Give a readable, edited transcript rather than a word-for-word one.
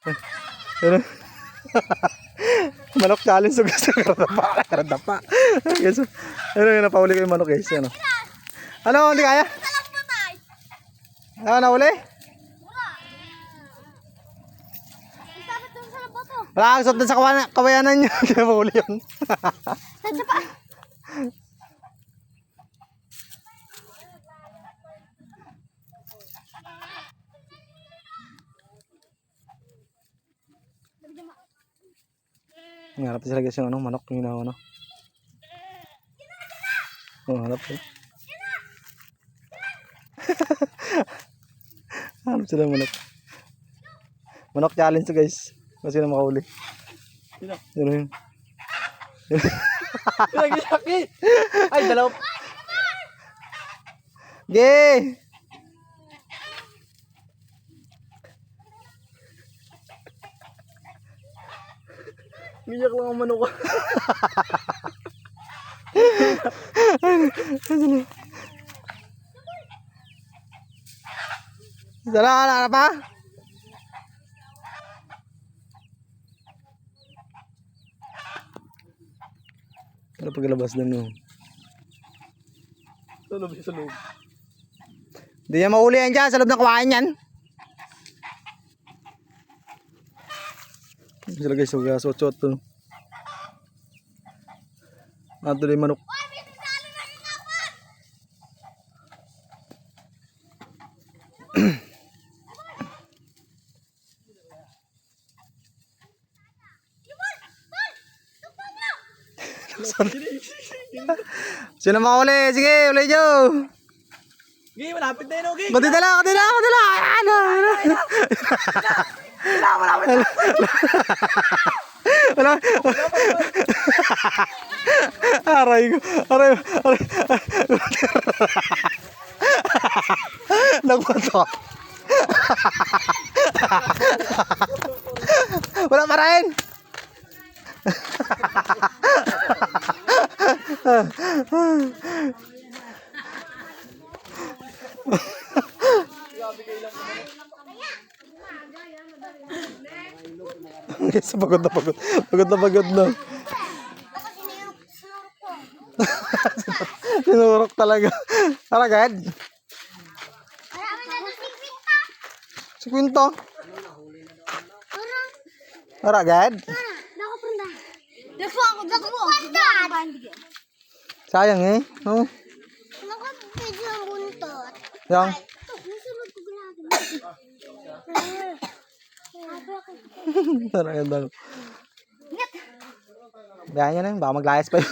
Ano? Manok challenge so guys. Karadapa. Guys. Ano yung napahuli ko yung manok guys. Ano? Ano? Hindi kaya? Ano nahuli? Wala kang sot sa kawayanan niya. Kaya mahuli yun. Ngarap sila guys yung ano, manok yung hinawa no. Oh, harap sila. Harap sila manok. Manok challenge to guys. Kasi na makahuli. Yun yun. Lagi. Ay, dalaw. Ge! Miyak lang ang manok. Dala pa? Ano paglabas din no? Sa loob. Hindi yan mahuli yan dyan, sa loob ng kawain yan. Sila guys, sugat to. Tuloy manok. Sino makahuli? Sige, uli Joe. Gi, malapit na yun, okay? Kunti dala. Ano? Malapit. Wala. Aray ko. Nagpato. Wala pa rin. Guys, pagod na. Sinurok talaga. Aragad. Si Quinto. Aragad. Sayang eh. Oh. Yang. Aragad daw. Ganyan na yun. Baka maglayas pa yun.